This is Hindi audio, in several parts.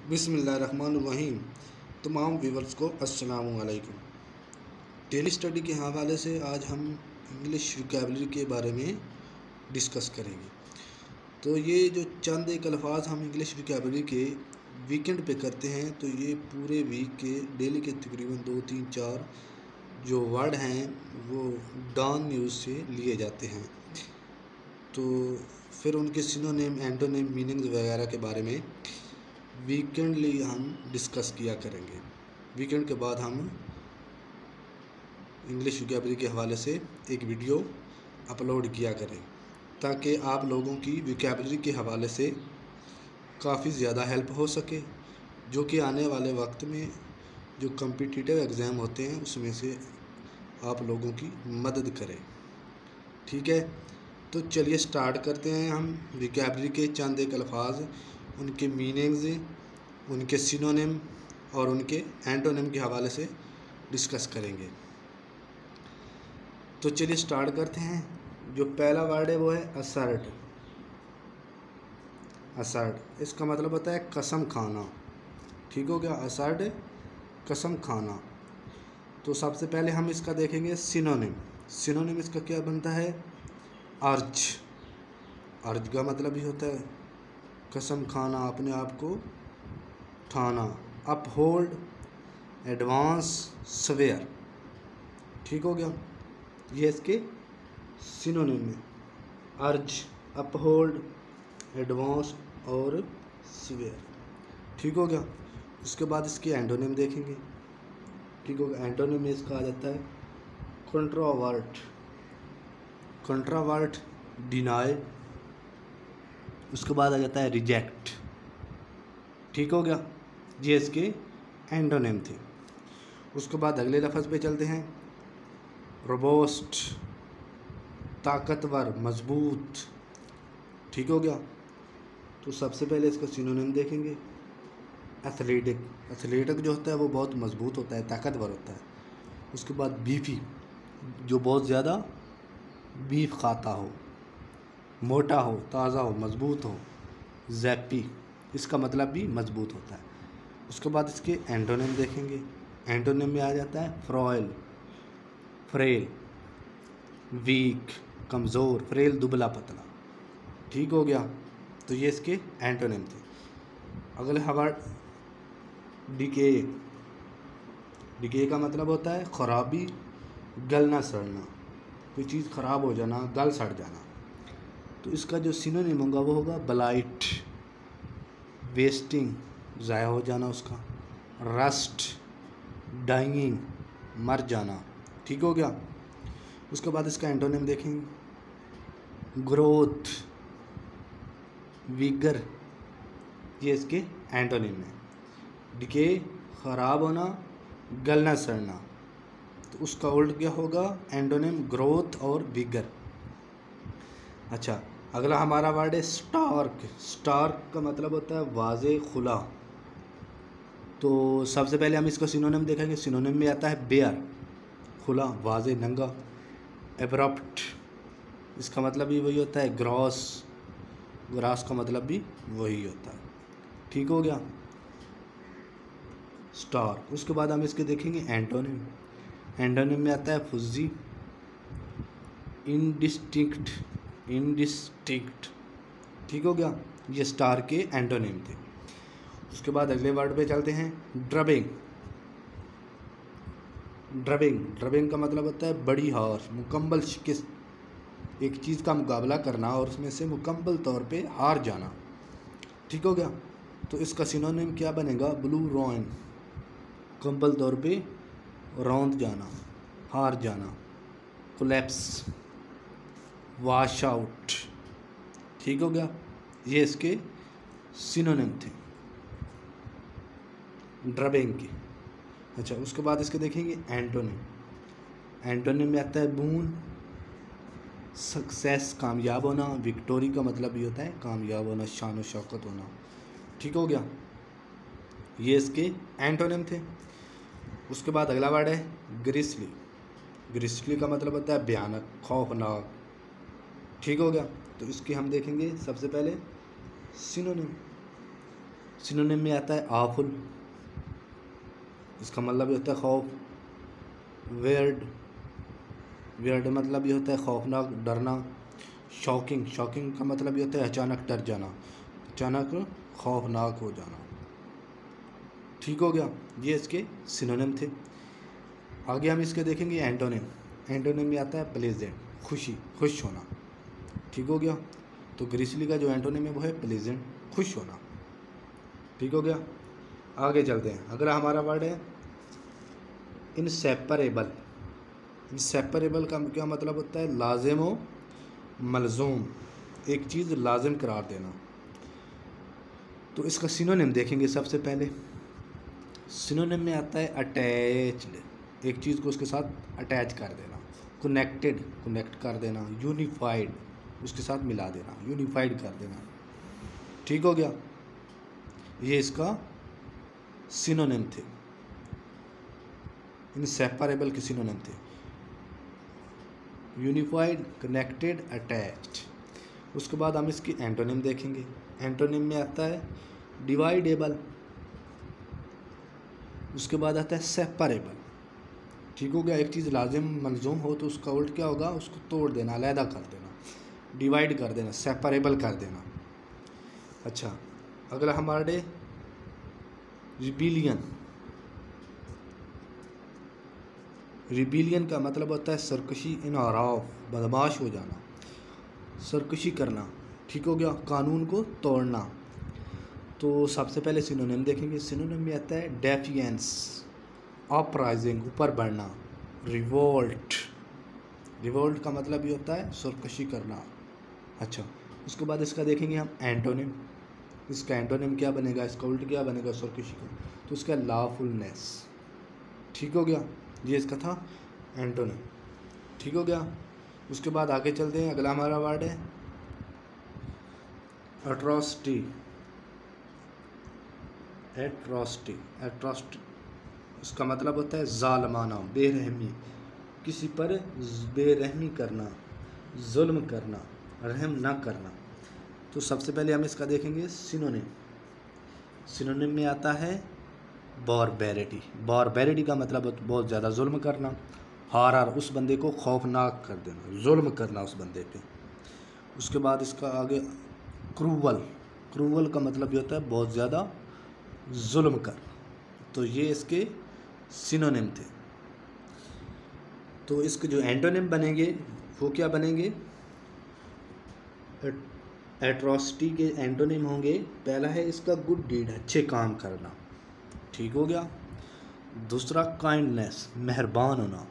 बिस्मिल्लाहिर्रहमानिर्रहीम। तमाम व्यूवर्स को अस्सलामु अलैकुम। डेली स्टडी के हवाले से आज हम इंग्लिश वोकैबुलरी के बारे में डिस्कस करेंगे। तो ये जो चंद एक अल्फाज हम इंग्लिश वोकैबुलरी के वीकेंड पे करते हैं, तो ये पूरे वीक के डेली के तकरीबन 2-3-4 जो वर्ड हैं वो डॉन न्यूज़ से लिए जाते हैं। तो फिर उनके सिनोनिम, एंटोनिम, मीनिंग्स वगैरह के बारे में वीकेंडली हम डिस्कस किया करेंगे। वीकेंड के बाद हम इंग्लिश वोकैबुलरी के हवाले से एक वीडियो अपलोड किया करें, ताकि आप लोगों की वोकैबुलरी के हवाले से काफ़ी ज़्यादा हेल्प हो सके, जो कि आने वाले वक्त में जो कॉम्पिटिटिव एग्ज़ाम होते हैं उसमें से आप लोगों की मदद करें। ठीक है, तो चलिए स्टार्ट करते हैं। हम वोकैबुलरी के चंद एक अल्फाज, उनके मीनिंग्स, उनके सिनोनिम और उनके एंटोनिम के हवाले से डिस्कस करेंगे। तो चलिए स्टार्ट करते हैं। जो पहला वर्ड है वो है असर्ट। असर्ट इसका मतलब होता है कसम खाना। ठीक हो गया, असर्ट कसम खाना। तो सबसे पहले हम इसका देखेंगे सिनोनिम। सिनोनिम इसका क्या बनता है? अर्ज। अर्ज का मतलब ही होता है कसम खाना, अपने आप को ठाना। Uphold, advance, swear. ठीक हो गया, ये इसके सिनोनिम में अर्ज, अपहोल्ड, एडवांस और स्वेयर। ठीक हो गया। उसके बाद इसके एंटोनिम देखेंगे। ठीक होगा, एंटोनिम में इसका आ जाता है कंट्रोवर्ट। कंट्रोवर्ट, डिनाई। उसके बाद आ जाता है रिजेक्ट। ठीक हो गया, ये इसके एंटोनिम थे। उसके बाद अगले लफ्ज़ पे चलते हैं। रोबोस्ट, ताकतवर, मजबूत। ठीक हो गया। तो सबसे पहले इसका सिनोनिम देखेंगे। एथलेटिक। एथलेटिक जो होता है वो बहुत मजबूत होता है, ताकतवर होता है। उसके बाद बीफी, जो बहुत ज़्यादा बीफ खाता हो, मोटा हो, ताज़ा हो, मजबूत हो। जैपी, इसका मतलब भी मजबूत होता है। उसके बाद इसके एंटोनिम देखेंगे। एंटोनिम में आ जाता है फ्रॉइल, फ्रेल, वीक, कमज़ोर। फ्रेल दुबला पतला। ठीक हो गया, तो ये इसके एंटोनिम थे। अगले वर्ड डिके। डिके का मतलब होता है ख़राबी, गलना सड़ना। कोई चीज़ ख़राब हो जाना, गल सड़ जाना। तो इसका जो सिनोनिम होगा वो होगा ब्लाइट, वेस्टिंग, ज़ाया हो जाना उसका। रस्ट, डाइंग, मर जाना। ठीक हो गया। उसके बाद इसका एंटोनिम देखेंगे। ग्रोथ, विगर, ये इसके एंटोनिम है। डिके ख़राब होना, गलना सड़ना। तो उसका उल्ट क्या होगा? एंटोनिम ग्रोथ और विगर। अच्छा, अगला हमारा वर्ड है स्टार्क। स्टार्क का मतलब होता है वाज़े, खुला। तो सबसे पहले हम इसका सिनोनिम देखेंगे। सिनोनिम में आता है बेयर, खुला, वाज़े, नंगा। एब्रप्ट, इसका मतलब भी वही होता है ग्रॉस। ग्रास का मतलब भी वही होता है। ठीक हो गया, स्टार्क। उसके बाद हम इसके देखेंगे एंटोनिम। एंटोनिम में आता है फुज्जी, इनडिस्टिंक्ट, इनडिस्टिंक्ट। ठीक हो गया, ये स्टार के एंटोनिम थे। उसके बाद अगले वर्ड पे चलते हैं। ड्रबिंग। ड्रबिंग, ड्रबिंग का मतलब होता है बड़ी हार, मुकम्मल शिकस्त। एक चीज़ का मुकाबला करना और उसमें से मुकम्मल तौर पे हार जाना। ठीक हो गया, तो इसका सिनोनिम क्या बनेगा? ब्लू रॉइन, मुकम्मल तौर पे रौंद जाना, हार जाना। Collapse, wash out. ठीक हो गया, ये इसके सिनोनिम थे ड्रबिंग के। अच्छा, उसके बाद इसके देखेंगे एंटोनिम। एंटोनिम में आता है बून, सक्सेस, कामयाब होना। विक्टोरी का मतलब ये होता है कामयाब होना, शान व शौकत होना। ठीक हो गया, ये इसके एंटोनिम थे। उसके बाद अगला वर्ड है ग्रिसली। ग्रिसली का मतलब होता है भयानक, खौफनाक। ठीक हो गया, तो इसके हम देखेंगे सबसे पहले सिनोनिम। सिनोनिम में आता है आवफुल, इसका मतलब ये होता है खौफ। वियर्ड, वियर्ड मतलब ये होता है खौफनाक, डरना। शॉकिंग, शॉकिंग का मतलब ये होता है अचानक डर जाना, अचानक खौफनाक हो जाना। ठीक हो गया, ये इसके सिनोनिम थे। आगे हम इसके देखेंगे एंटोनिम। एंटोनिम में आता है प्लेजेंट, खुशी, खुश होना। ठीक हो गया, तो ग्रीसली का जो एंटोनिम है वो है प्लेजेंट, खुश होना। ठीक हो गया, आगे चलते हैं। अगला हमारा वर्ड है इनसेपरेबल। इनसेपरेबल का क्या मतलब होता है? लाजिम व मलजूम, एक चीज़ लाजिम करार देना। तो इसका सिनोनिम देखेंगे सबसे पहले। सिनोनिम में आता है अटैच्ड, एक चीज़ को उसके साथ अटैच कर देना। कनेक्टेड, कनेक्ट कर देना। यूनिफाइड, उसके साथ मिला देना, यूनिफाइड कर देना। ठीक हो गया, ये इसका सिनोनिम थे, इनसेपरेबल के सिनोनिम थे। Unified, connected, attached. उसके बाद हम इसकी एंटोनिम देखेंगे। एंटोनिम में आता है डिवाइडेबल, उसके बाद आता है सेपरेबल। ठीक हो गया, एक चीज़ लाजिम मलजूम हो तो उसका उल्ट क्या होगा? उसको तोड़ देना, अलहदा कर देना, डिवाइड कर देना, सेपरेबल कर देना। अच्छा, अगला हमारे रिबिलियन। रिबिलियन का मतलब होता है सरकशी, इनहराफ, बदमाश हो जाना, सरकशी करना। ठीक हो गया, कानून को तोड़ना। तो सबसे पहले सिनोनिम देखेंगे। सिनोनिम में आता है डेफिएंस, अपराइजिंग, ऊपर बढ़ना। रिवोल्ट, रिवोल्ट का मतलब ये होता है सरकशी करना। अच्छा, उसके बाद इसका देखेंगे हम एंटोनिम। इसका एंटोनिम क्या बनेगा? इसका उल्ट क्या बनेगा? सरकशी का। तो उसका लॉफुलनेस। ठीक हो गया, ये इसका था एंटोनिम। ठीक हो गया, उसके बाद आगे चलते हैं। अगला हमारा वर्ड है एट्रोसिटी। एट्रोसिटी, एट्रोसिटी उसका मतलब होता है जालमाना, बेरहमी, किसी पर बेरहमी करना, जुल्म करना, रहम ना करना। तो सबसे पहले हम इसका देखेंगे सिनोनिम। सिनोनिम में आता है बारबैरिटी। बारबैरिटी का मतलब बहुत ज़्यादा जुल्म करना, हारर, उस बंदे को खौफनाक कर देना, जुल्म करना उस बंदे पे। उसके बाद इसका आगे क्रूवल। क्रूवल का मतलब ये होता है बहुत ज़्यादा जुल्म कर। तो ये इसके सिनोनिम थे। तो इसके जो एंटोनिम बनेंगे वो क्या बनेंगे? एट्रोसिटी के एंटोनिम होंगे, पहला है इसका गुड डीड, अच्छे काम करना। ठीक हो गया, दूसरा काइंडनेस, मेहरबान होना।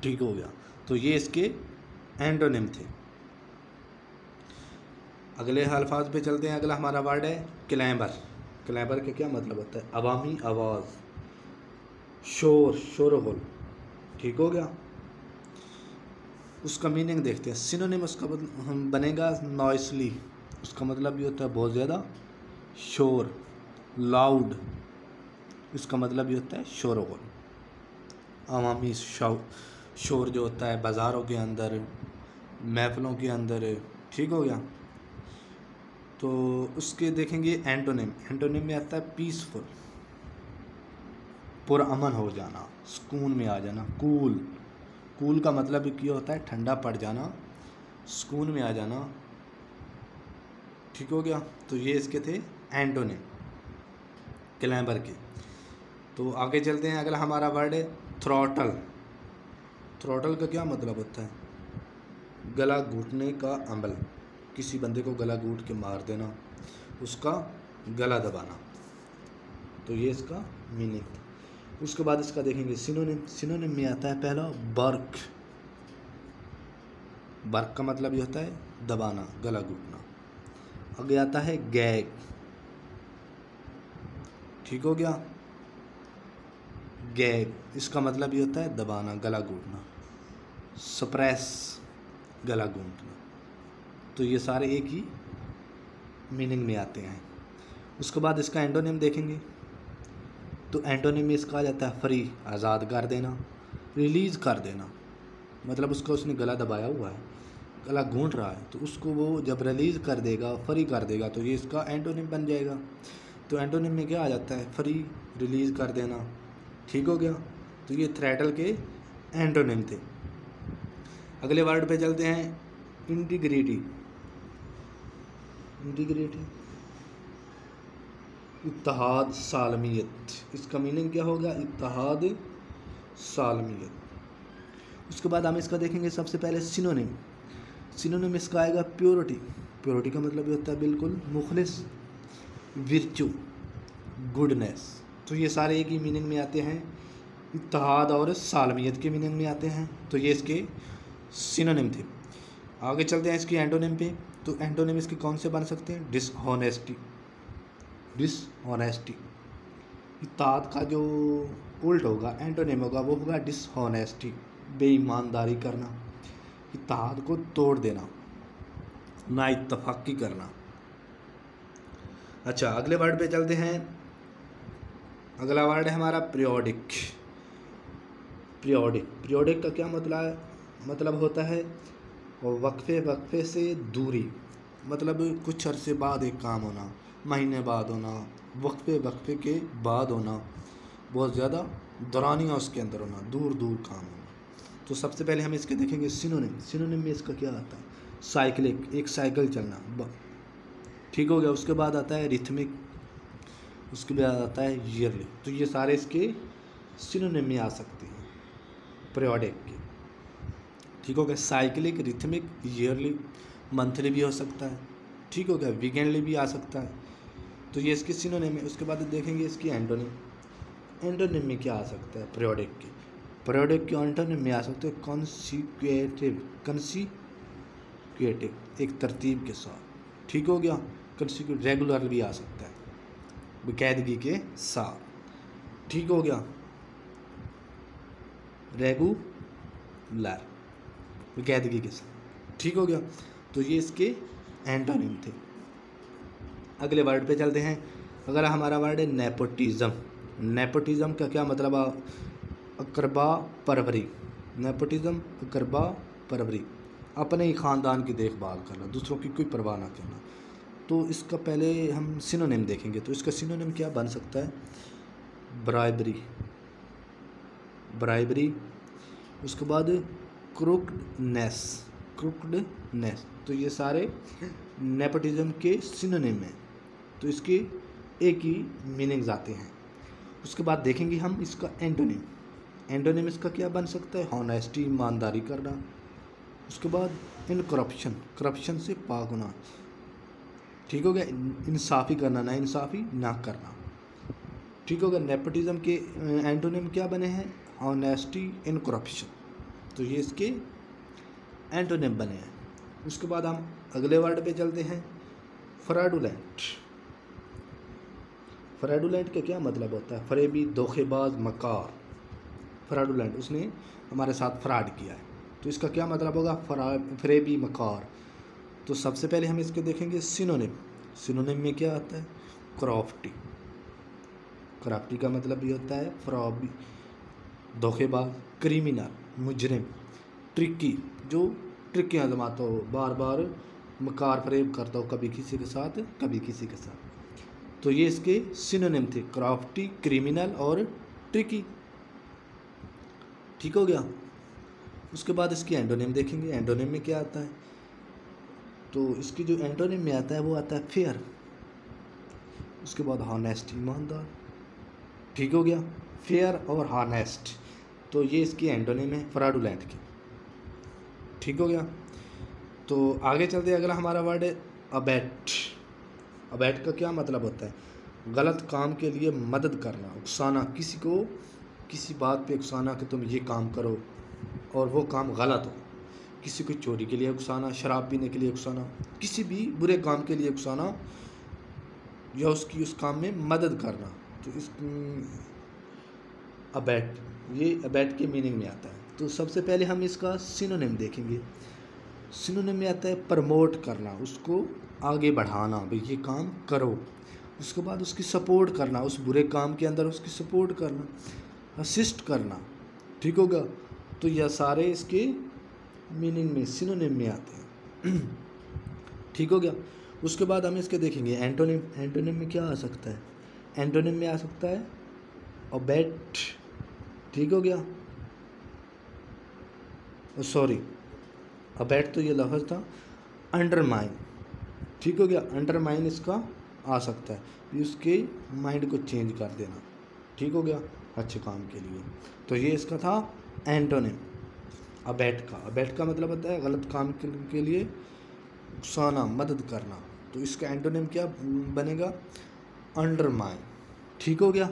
ठीक हो गया, तो ये इसके एंटोनिम थे। अगले अल्फाज पे चलते हैं। अगला हमारा वर्ड है क्लैम्बर। क्लैम्बर का क्या मतलब होता है? अवामी आवाज़, शोर, शोरगुल। ठीक हो गया, उसका मीनिंग देखते हैं। सिनोनिम उसका हम बनेगा नॉइसली, उसका मतलब ये होता है बहुत ज़्यादा शोर। लाउड, इसका मतलब ये होता है शोरगुल, अवामी शोर जो होता है बाज़ारों के अंदर, महफिलों के अंदर। ठीक हो गया, तो उसके देखेंगे एंटोनिम। एंटोनिम में आता है पीसफुल, पुरअमन हो जाना, सुकून में आ जाना। कूल, कूल का मतलब क्या होता है? ठंडा पड़ जाना, सुकून में आ जाना। ठीक हो गया, तो ये इसके थे एंटोनिम क्लैम्बर के। तो आगे चलते हैं। अगला हमारा वर्ड है थ्रॉटल। थ्रॉटल का क्या मतलब होता है? गला घुटने का अमल, किसी बंदे को गला घूट के मार देना, उसका गला दबाना। तो ये इसका मीनिंग। उसके बाद इसका देखेंगे सिनोनिम। सिनोनिम में आता है पहला बर्क। बर्क का मतलब ये होता है दबाना, गला घूटना। आगे आता है गैग। ठीक हो गया, गैग, इसका मतलब ये होता है दबाना, गला घूटना। सप्रेस, गला घूटना। तो ये सारे एक ही मीनिंग में आते हैं। उसके बाद इसका एंटोनिम देखेंगे। तो एंटोनिम में इसका आ जाता है फ्री, आज़ाद कर देना, रिलीज़ कर देना। मतलब उसका उसने गला दबाया हुआ है, गला घूंट रहा है, तो उसको वो जब रिलीज़ कर देगा, फ्री कर देगा, तो ये इसका एंटोनिम बन जाएगा। तो एंटोनिम में क्या आ जाता है, फ्री, रिलीज़ कर देना। ठीक हो गया, तो ये थ्रेटल के एंटोनिम थे। अगले वर्ड पे चलते हैं, इंटीग्रिटी। इंटीग्रिटी, इत्तेहाद, सालमियत। इसका मीनिंग क्या होगा, इत्तेहाद, सालमियत। उसके बाद हम इसका देखेंगे सबसे पहले सिनोनिम। सिनोनिम इसका आएगा प्योरिटी। प्योरिटी का मतलब ये होता है बिल्कुल मुखलिस, विर्चू, गुडनेस। तो ये सारे एक ही मीनिंग में आते हैं, इत्तेहाद और सालमियत के मीनिंग में आते हैं। तो ये इसके सिनोनिम थे। आगे चलते हैं इसकी एंटोनिम पे। तो एंटोनिम इसके कौन से बन सकते हैं, डिसऑनेस्टी। डिसऑनेस्टी, इत्तेहाद का जो उल्ट होगा, एंटोनिम होगा, वो होगा डिसऑनेस्टी, बेईमानदारी करना, इत्तेहाद को तोड़ देना, ना इत्तफाकी करना। अच्छा, अगले वर्ड पे चलते हैं। अगला वर्ड है हमारा पीरियोडिक। पीरियोडिक, पीरियोडिक का क्या मतलब होता है, वक्फे वक्फे से दूरी, मतलब कुछ अरसे बाद एक काम होना, महीने बाद होना, वक्फे वक्फे के बाद होना, बहुत ज़्यादा दौरानियाँ उसके अंदर होना, दूर दूर काम होना। तो सबसे पहले हम इसके देखेंगे सिनोनिम। सिनोनिम में इसका क्या आता है, साइक्लिक, एक साइकिल चलना। ठीक हो गया। उसके बाद आता है रिथमिक, उसके बाद आता है ईयरली। तो ये सारे इसके सिनोनिम में आ सकते हैं पीरियोडिक के। ठीक हो गया, साइक्लिक, रिथमिक, ईयरली, मंथली भी हो सकता है। ठीक हो गया, वीकेंडली भी आ सकता है। तो ये इसके सिनोनिम है। उसके बाद देखेंगे इसकी एंटोनिम। एंटोनिम में क्या आ सकता है पीरियोडिक के, पीरियोडिक के एंटोनिम में आ सकते हैं कॉन्सिक्यूटिव। कॉन्सिक्यूटिव, एक तरतीब के साथ। ठीक हो गया, कॉन्सिक्यूटिव, रेगुलर भी आ सकता है, बाकायदगी के साथ। ठीक हो गया, रेगुलर, बाकायदगी के साथ। ठीक हो गया, तो ये इसके एंटोनिम थे। अगले वर्ड पे चलते हैं। अगला हमारा वर्ड है नेपोटिज्म। नेपोटिज्म का क्या मतलब, अकरबा परवरी। नेपोटिज्म, अकरबा परवरी, अपने ही ख़ानदान की देखभाल करना, दूसरों की कोई परवाह ना करना। तो इसका पहले हम सिनोनिम देखेंगे। तो इसका सिनोनिम क्या बन सकता है, ब्राइबरी, ब्राइबरी। उसके बाद क्रुकडनेस, क्रुकडनेस। तो ये सारे नेपोटिज्म के सिनोनिम हैं। तो इसके एक ही मीनिंग्स आते हैं। उसके बाद देखेंगे हम इसका एंटोनिम। एंटोनिम इसका क्या बन सकता है, हॉनेस्टी, ईमानदारी करना। उसके बाद इनकरप्शन, करप्शन से पाक होना। ठीक हो गया, इंसाफ़ी करना, ना इंसाफ़ी ना करना। ठीक हो गया, नेपोटिज्म के एंटोनिम क्या बने हैं, हॉनेस्टी, इनकरप्शन। तो ये इसके एंटोनिम बने हैं। उसके बाद हम अगले वर्ड पे चलते हैं, फ्रॉडुलेंट। फ्रॉडुलेंट का क्या मतलब होता है, फरेबी, धोखेबाज, मकार। फ्रॉडुलेंट, उसने हमारे साथ फ्रॉड किया है। तो इसका क्या मतलब होगा, फरेबी, मकार। तो सबसे पहले हम इसके देखेंगे सिनोनिम। सिनोनिम में क्या आता है, क्रॉफ्टी। क्रॉफ्टी का मतलब ये होता है फराबी, धोखेबाज, क्रिमिनल, मुजरिम, ट्रिकी, जो ट्रिक आजमाता हो, बार बार मकार फरेब करता हो, कभी किसी के साथ कभी किसी के साथ। तो ये इसके सिनोनिम थे, क्रॉफ्टी, क्रिमिनल और ट्रिकी। ठीक हो गया। उसके बाद इसकी एंटोनिम देखेंगे। एंटोनिम में क्या आता है, तो इसकी जो एंटोनिम में आता है वो आता है फेयर। उसके बाद हॉनेस्ट, ईमानदार। ठीक हो गया, फेयर और हॉनेस्ट। तो ये इसकी एंटोनिम है फ्रॉडुलेंट की। ठीक हो गया। तो आगे चलते हैं। अगला हमारा वर्ड है अबेट। अबेट का क्या मतलब होता है, गलत काम के लिए मदद करना, उकसाना, किसी को किसी बात पे उकसाना कि तुम ये काम करो और वो काम गलत हो। किसी को चोरी के लिए उकसाना, शराब पीने के लिए उकसाना, किसी भी बुरे काम के लिए उकसाना या उसकी उस काम में मदद करना। तो इस अबेट, ये अबेट के मीनिंग में आता है। तो सबसे पहले हम इसका सिनोनिम देखेंगे। सिनोनिम में आता है प्रमोट करना, उसको आगे बढ़ाना, भाई ये काम करो। उसके बाद उसकी सपोर्ट करना, उस बुरे काम के अंदर उसकी सपोर्ट करना, असिस्ट करना। ठीक होगा। तो यह सारे इसके मीनिंग में, सिनोनिम में आते हैं। ठीक हो गया। उसके बाद हम इसके देखेंगे एंटोनिम। एंटोनिम में क्या आ सकता है, एंटोनिम में आ सकता है अबेट, ठीक हो गया। सॉरी, अबेट तो ये लफ्ज़ था, अंडरमाइन, ठीक हो गया। अंडरमाइन इसका आ सकता है, ये उसके माइंड को चेंज कर देना, ठीक हो गया, अच्छे काम के लिए। तो ये इसका था एंटोनिम अबेट का। अबेट का मतलब होता है गलत काम के लिए उकसाना, मदद करना। तो इसका एंटोनिम क्या बनेगा? अंडरमाइन, ठीक हो गया।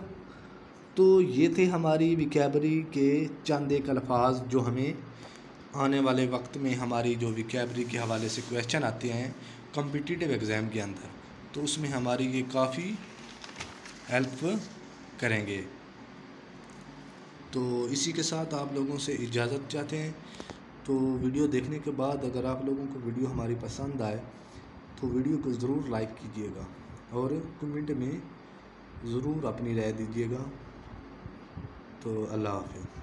तो ये थे हमारी विकैबरी के चंद एक अल्फाज जो हमें आने वाले वक्त में हमारी जो विकैबरी के हवाले से क्वेश्चन आते हैं कॉम्पिटिटिव एग्ज़ाम के अंदर, तो उसमें हमारी ये काफ़ी हेल्प करेंगे। तो इसी के साथ आप लोगों से इजाज़त चाहते हैं। तो वीडियो देखने के बाद अगर आप लोगों को वीडियो हमारी पसंद आए तो वीडियो को ज़रूर लाइक कीजिएगा और कमेंट में ज़रूर अपनी राय दीजिएगा। तो अल्लाह हाफ़िज़।